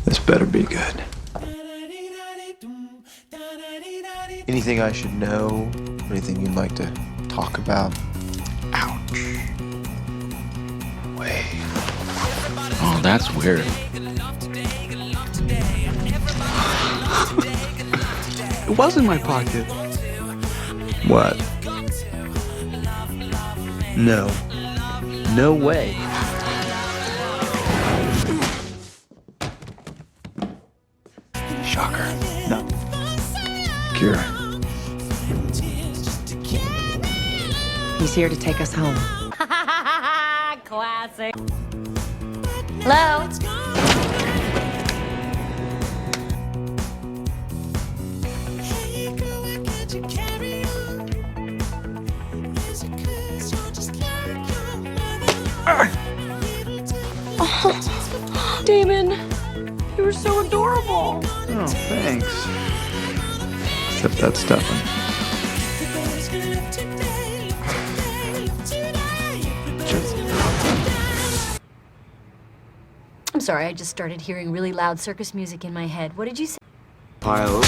This better be good. Anything I should know? Anything you'd like to talk about? Ouch. Wait. Oh, that's weird. It was in my pocket. What? No. No way. Shocker. No. Kira. He's here to take us home. Classic. Hello? Oh, Damon, you were so adorable. Oh, thanks. Except that's Stefan. I'm sorry, I just started hearing really loud circus music in my head. What did you say? Pile.